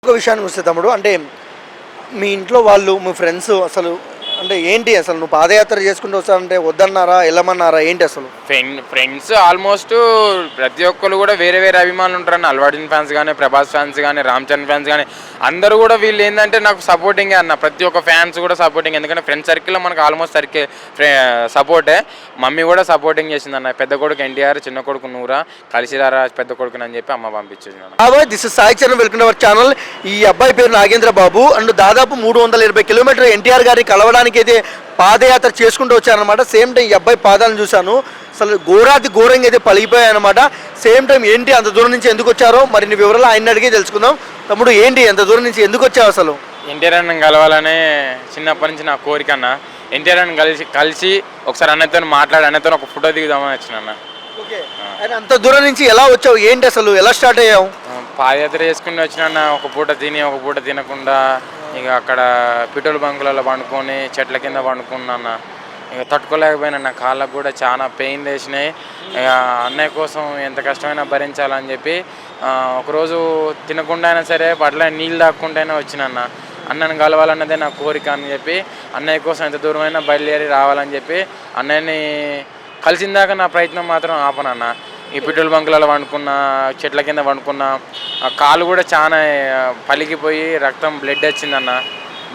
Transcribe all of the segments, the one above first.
ఒక విషయానికి వస్తే తమ్ముడు అంటే మీ ఇంట్లో వాళ్ళు మీ ఫ్రెండ్స్ అసలు అంటే ఏంటి అసలు నువ్వు పాదయాత్ర చేసుకుంటూ వస్తానంటే వద్దన్నారా వెళ్ళమన్నారా ఏంటి అసలు ఫ్రెండ్స్ ఆల్మోస్ట్ ప్రతి ఒక్కరు కూడా వేరే వేరే అభిమానులు ఉంటారన్న. అల్లు అర్జున్ ఫ్యాన్స్ కానీ, ప్రభాస్ ఫ్యాన్స్ కానీ, రామ్ చరణ్ ఫ్యాన్స్ కానీ అందరూ కూడా వీళ్ళు ఏంటంటే నాకు సపోర్టింగే అన్న. ప్రతి ఒక్క ఫ్యాన్స్ కూడా సపోర్టింగ్, ఎందుకంటే ఫ్రెండ్స్ సర్కిల్లో మనకు ఆల్మోస్ట్ సపోర్టే. మమ్మీ కూడా సపోర్టింగ్ చేసింది అన్న. పెద్ద కొడుకు ఎన్టీఆర్, చిన్న కొడుకు నూరా, కలిసిరారా పెద్ద కొడుకుని అని చెప్పి అమ్మ పంపించింది అన్న. This is Sai Charan, welcome to our channel. ఈ అబ్బాయి పేరు నాగేంద్ర బాబు అండ్ దాదాపు 320 కిలోమీటర్ ఎన్టీఆర్ గారిని కలవడానికి అయితే పాదయాత్ర చేసుకుంటూ వచ్చారనమాట. సేమ్ టైం ఈ అబ్బాయి పాదాలను చూశాను, అసలు ఘోరంగా అయితే పలిగిపోయాయి అనమాట. సేమ్ టైం ఏంటి అంత దూరం నుంచి ఎందుకు వచ్చారో మరిన్ని వివరాలు ఆయన అడిగే తెలుసుకుందాం. తమ్ముడు ఏంటి అంత దూరం నుంచి ఎందుకు వచ్చావు అసలు? ఎన్టీఆర్ అన్న కలవాలనే చిన్నప్పటి నుంచి నా కోరిక అన్న. ఎన్టీఆర్ అన్న కలిసి ఒకసారి అన్నతో మాట్లాడి అన్నతో ఒక ఫోటో దిగుదామని వచ్చిన అన్న. అంత దూరం నుంచి ఎలా వచ్చావు, ఏంటి అసలు ఎలా స్టార్ట్ అయ్యావు? పాదయాత్ర చేసుకుని వచ్చిన ఒక పూట తిని ఒక పూట తినకుండా ఇక అక్కడ పెట్రోల్ బంకులలో పండుకొని చెట్ల కింద పండుకున్నా. ఇక తట్టుకోలేకపోయినా, నా కాళ్ళకు కూడా చాలా పెయిన్ వేసినాయి. ఇక అన్నయ్య కోసం ఎంత కష్టమైనా భరించాలని చెప్పి ఒకరోజు తినకుండా అయినా సరే పట్ల నీళ్ళు తాక్కుంటూనే వచ్చినన్న. అన్నని కలవాలన్నదే నా కోరిక అని చెప్పి అన్నయ్య కోసం ఎంత దూరమైనా బయలుదేరి రావాలని చెప్పి అన్నయ్యని కలిసిందాక నా ప్రయత్నం మాత్రం ఆపనన్న. ఈ పెట్రోల్ బంకులలో వండుకున్నా, చెట్ల కింద వండుకున్నా, కాలు కూడా చాలా పలిగిపోయి రక్తం బ్లడ్ వచ్చిందన్న.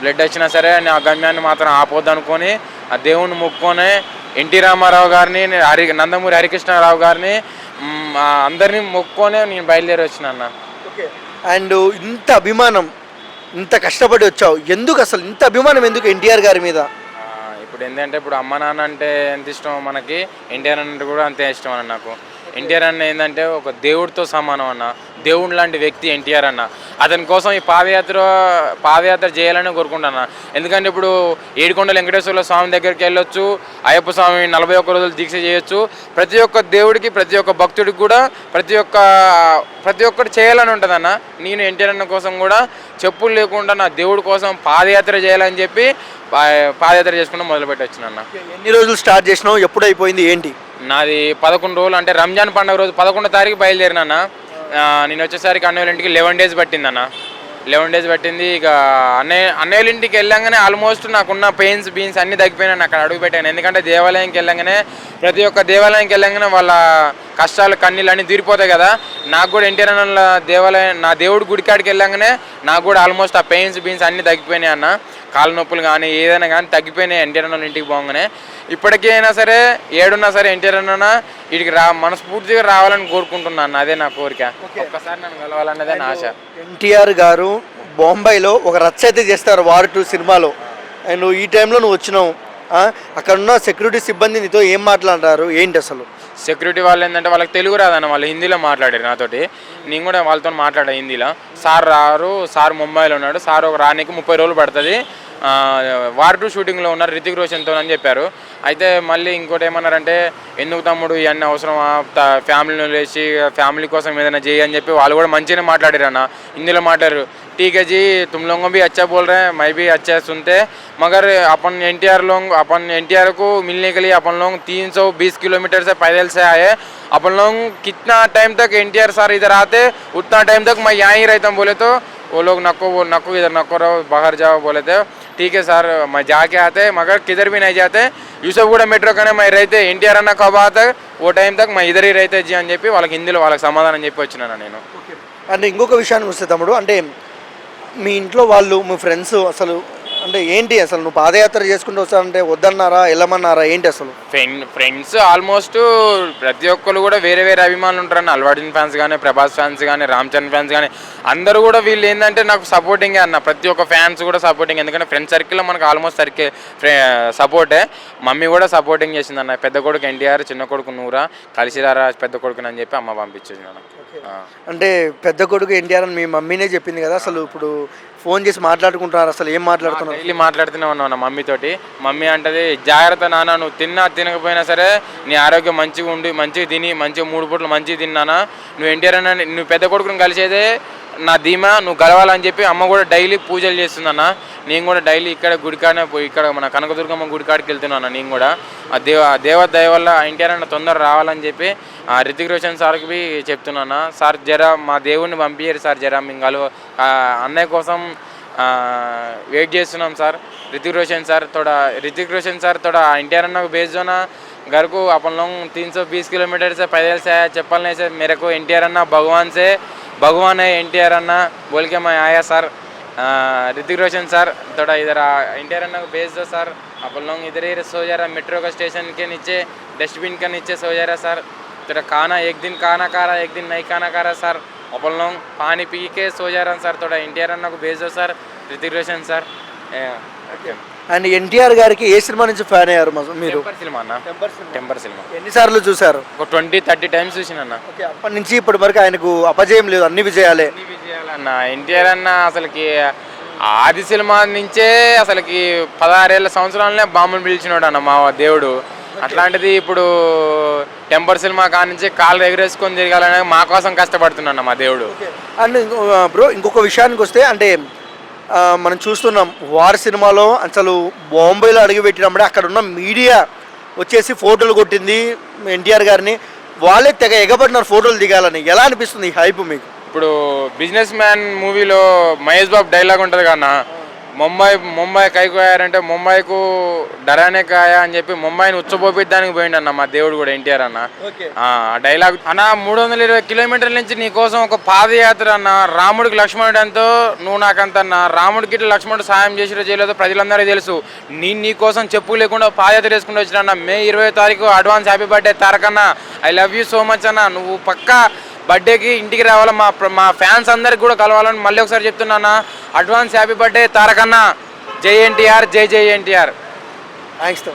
బ్లడ్ వచ్చినా సరే నా గమ్యాన్ని మాత్రం ఆపొద్దు అనుకొని ఆ దేవుణ్ణి మొక్కుకొని ఎన్టీ రామారావు గారిని, నందమూరి హరికృష్ణారావు గారిని అందరినీ మొక్కుకొని నేను బయలుదేరి వచ్చిన అన్న. అండ్ ఇంత అభిమానం, ఇంత కష్టపడి వచ్చావు, ఎందుకు అసలు ఇంత అభిమానం ఎందుకు ఎన్టీఆర్ గారి మీద? ఇప్పుడు ఏంటంటే ఇప్పుడు అమ్మ నాన్న అంటే ఎంత ఇష్టం మనకి, ఎన్టీఆర్ అంటే కూడా అంతే ఇష్టం అన్న నాకు. ఎన్టీఆర్ అన్న ఏంటంటే ఒక దేవుడితో సమానం అన్న. దేవుడు లాంటి వ్యక్తి ఎన్టీఆర్ అన్న. అతని కోసం ఈ పాదయాత్ర చేయాలని కోరుకుంటాను. ఎందుకంటే ఇప్పుడు ఏడుకొండల వెంకటేశ్వర స్వామి దగ్గరికి వెళ్ళొచ్చు, అయ్యప్ప స్వామి 41 రోజులు దీక్ష చేయొచ్చు. ప్రతి ఒక్క దేవుడికి, ప్రతి ఒక్క భక్తుడికి కూడా ప్రతి ఒక్కటి చేయాలని ఉంటుంది అన్న. నేను ఎన్టీఆర్ అన్న కోసం కూడా చెప్పులు లేకుండా నా దేవుడి కోసం పాదయాత్ర చేయాలని చెప్పి పాదయాత్ర చేసుకుంటూ మొదలుపెట్టి వచ్చిన. ఎన్ని రోజులు స్టార్ట్ చేసినావు, ఎప్పుడు అయిపోయింది ఏంటి? నాది 11 రోజులు, అంటే రంజాన్ పండుగ రోజు 11వ తారీఖు బయలుదేరినా. నేను వచ్చేసరికి అన్నయ్య ఇంటికి 11 days పట్టిందన్న. 11 days పట్టింది. ఇక అన్నయ్య ఇంటికి వెళ్ళంగానే ఆల్మోస్ట్ నాకున్న పెయిన్స్ బీన్స్ అన్నీ తగ్గిపోయినాను. అక్కడ అడుగు పెట్టాను. ఎందుకంటే దేవాలయంకి వెళ్ళంగానే, ప్రతి ఒక్క దేవాలయంకి వెళ్ళంగానే వాళ్ళ కష్టాలు కన్నీళ్ళు అన్నీ తీరిపోతాయి కదా. నాకు కూడా ఎన్టీఆర్ అన్న దేవాలయం, నా దేవుడి గుడికాడికి వెళ్ళంగానే నాకు కూడా ఆల్మోస్ట్ ఆ పెయిన్స్ బీన్స్ అన్నీ తగ్గిపోయినాయి అన్న. కాళ్ళ నొప్పులు కానీ ఏదైనా కానీ తగ్గిపోయినాయి ఎన్టీఆర్ అన్న ఇంటికి పోగానే. ఇప్పటికీ అయినా సరే ఏడున్నా సరే ఎన్టీఆర్ అన్న వీడికి మనస్ఫూర్తిగా రావాలని కోరుకుంటున్నాను. అదే నా కోరిక. ఒక్కసారి నన్ను కలవాలన్నదే నా ఆశ. ఎన్టీఆర్ గారు బొంబాయిలో ఒక రచ్చ అయితే చేస్తారు వార్ 2 సినిమాలో. అండ్ ఈ టైంలో నువ్వు వచ్చినావు, అక్కడ ఉన్న సెక్యూరిటీ సిబ్బంది నీతో ఏం మాట్లాడారు ఏంటి అసలు? సెక్యూరిటీ వాళ్ళు ఏంటంటే వాళ్ళకి తెలుగు రాదన్న, వాళ్ళు హిందీలో మాట్లాడారు నాతోటి. నేను కూడా వాళ్ళతో మాట్లాడా హిందీలో. సార్ రారు, సార్ ముంబైలో ఉన్నాడు, సార్ ఒక రానికి 30 రోజులు పడుతుంది, వార్ 2 షూటింగ్లో ఉన్నారు రితిక్ రోషన్తో అని చెప్పారు. అయితే మళ్ళీ ఇంకోటి ఏమన్నారంటే, ఎందుకు తమ్ముడు ఇవన్నీ అవసరమా, ఫ్యామిలీని లేచి ఫ్యామిలీ కోసం ఏదైనా చేయి అని చెప్పి వాళ్ళు కూడా మంచిగానే మాట్లాడారు అన్న. హిందీలో మాట్లాడారు. ठीक है जी, तुम लोगों को भी अच्छा बोल रहे हैं, मैं भी अच्छा सुनते, मगर अपन एनटीआर को मिलने के लिए अपन लोग 320 किलोमीटर से पैदल से आए. अपन लोग कितना टाइम तक एनटीआर सर इधर आते उतना टाइम तक मैं यहाँ ही रहता हूँ बोले तो वो लोग नको इधर नको रहो, बाहर जाओ बोले थे. ठीक है सर, मैं जाके आते मगर किधर भी नहीं जाते, यूसुफगूड़ा मेट्रो कने मैं रहते, एनटीआर अన్న कब आता वो टाइम तक मैं इधर ही रहते जी అని చెప్పి వాళ్ళకి హిందీలో వాళ్ళకి సమాధానం చెప్పి వచ్చినాను నేను. అంటే ఇంకొక విషయానికి వస్తే తమ్ముడు అంటే మీ ఇంట్లో వాళ్ళు మీ ఫ్రెండ్స్ అసలు అంటే ఏంటి అసలు నువ్వు పాదయాత్ర చేసుకుంటూ వస్తానంటే వద్దన్నారా వెళ్ళమన్నారా ఏంటి అసలు? ఫ్రెండ్స్ ఆల్మోస్ట్ ప్రతి ఒక్కరు కూడా వేరే వేరే అభిమానులు ఉంటారన్న. అల్లు అర్జున్ ఫ్యాన్స్ కానీ, ప్రభాస్ ఫ్యాన్స్ కానీ, రామ్ చరణ్ ఫ్యాన్స్ కానీ అందరూ కూడా వీళ్ళు ఏంటంటే నాకు సపోర్టింగే అన్న. ప్రతి ఒక్క ఫ్యాన్స్ కూడా సపోర్టింగ్, ఎందుకంటే ఫ్రెండ్స్ సర్కిల్లో మనకు ఆల్మోస్ట్ సపోర్టే. మమ్మీ కూడా సపోర్టింగ్ చేసింది అన్న. పెద్ద కొడుకు ఎన్టీఆర్, చిన్న కొడుకు నూరా, కలిసిరారా పెద్ద కొడుకుని అని చెప్పి అమ్మ పంపించేది అన్న. అంటే పెద్ద కొడుకు ఎన్టీఆర్ అని మీ మమ్మీనే చెప్పింది కదా, అసలు ఇప్పుడు ఫోన్ చేసి మాట్లాడుకుంటున్నారు, అసలు ఏం మాట్లాడుతున్నారు? డైలీ మాట్లాడుతూనే ఉన్నాను మమ్మీతోటి. మమ్మీ అంటది, జాగ్రత్త నాన్న, నువ్వు తినకపోయినా సరే నీ ఆరోగ్యం మంచిగా ఉండి మంచిగా తిని మంచిగా 3 పూటలు మంచిగా తిన్నానా, నువ్వు ఎన్టీఆర్ అన్న, నువ్వు పెద్ద కొడుకుని కలిసేదే నా ధీమా నువ్వు గెలవాలని చెప్పి అమ్మ కూడా డైలీ పూజలు చేస్తుందన్న. నేను కూడా డైలీ ఇక్కడ గుడికాడనే పోయి ఇక్కడ మన కనకదుర్గమ్మ గుడికాడికి వెళ్తున్నాను. నేను కూడా ఆ దేవ దయ వల్ల ఎన్టీఆర్ అన్న తొందర రావాలని చెప్పి రితిక్ రోషన్ సార్కి చెప్తున్నాను. సార్ జరా మా దేవుడిని పంపించారు సార్, జరా మేము అన్నయ్య కోసం वेट చేస్తున్నాం సార్. ऋतिक रोशन सर थोड़ा एनटीआर अन्ना को भेज दो ना घर को. अपन लोग 320 किलोमीटर से पैदल से आया, चप्पल नहीं से. मेरे को एनटीआर अन्ना भगवान है एनटीआर अन्ना बोल के मैं आया सर. ऋतिक रोशन सर थोड़ा इधर एनटीआर अन्ना को भेज दो सर. अपन लोग इधर ही सो जा रहा, मेट्रो का स्टेशन के नीचे डस्टबिन के नीचे सो जा रहा सर. थोड़ा खाना एक दिन खाना खा रहा, एक दिन नहीं खाना खा रहा सर. अपन लोग पानी पी के सो जा रहा सर. थोड़ा एनटीआर अन्ना को भेज दो sir, Hrithik Roshan sir. And NTR గారికి ఏ సినిమా నుంచి ఫ్యాన్ అయ్యారు మీరు? సినిమా అన్న, టెంపర్ సినిమా ఎన్నిసార్లు చూసారు? ఒక 20-30 టైమ్స్ చూసినన్న. ఓకే, అప్పటి నుంచి ఇప్పటి వరకు ఆయనకు అపజయం లేదు, అన్ని విజయాలే. అన్న ఎన్టీఆర్ అన్న అసలుకి ఆది సినిమా నుంచే అసలుకి 16 సంవత్సరాలనే బాంబును పిలిచినాడు అన్న మా దేవుడు. అట్లాంటిది ఇప్పుడు టెంపర్ సినిమా కానించి కాళ్ళు ఎగరేసుకొని తిరగాలనే మా కోసం కష్టపడుతున్నాడు మా దేవుడు. అండ్ బ్రో ఇంకొక విషయానికి వస్తే అంటే మనం చూస్తున్నాం వార్ సినిమాలో అసలు బాంబేలో అడుగుపెట్టినప్పుడే అక్కడ ఉన్న మీడియా వచ్చేసి ఫోటోలు కొట్టింది ఎన్టీఆర్ గారిని. వాళ్ళే తెగ ఎగబడినారు ఫోటోలు దిగాలని. ఎలా అనిపిస్తుంది ఈ హైప్ మీకు? ఇప్పుడు బిజినెస్ మ్యాన్ మూవీలో మహేష్ బాబు డైలాగ్ ఉంటుంది కన్నా, ముంబై కైకోయారంటే ముంబైకు డరానే కాయా అని చెప్పి ముంబైని ఉచ్చపోపిద్దానికి పోయిండు అన్న మా దేవుడు కూడా ఎన్టీఆర్ అన్న. ఆ డైలాగ్ అన్న 320 కిలోమీటర్ల నుంచి నీ కోసం ఒక పాదయాత్ర అన్న. రాముడికి లక్ష్మణుడు ఎంతో నువ్వు నాకంత అన్న. రాముడికి ఇట్లా లక్ష్మణుడు సాయం చేసిరో చేయలేదో ప్రజలందరికీ తెలుసు. నీ కోసం చెప్పు లేకుండా పాదయాత్ర వేసుకుంటూ వచ్చిన అన్న. మే 20వ తారీఖు advance happy birthday Tarakanna. I love you so much అన్న. నువ్వు పక్కా బర్త్డేకి ఇంటికి రావాలా, మా ఫ్యాన్స్ అందరికి కూడా కలవాలని మళ్ళీ ఒకసారి చెప్తున్నా. Advance happy birthday Tarakanna. జై ఎన్టీఆర్, జై జై ఎన్టీఆర్. థ్యాంక్స్.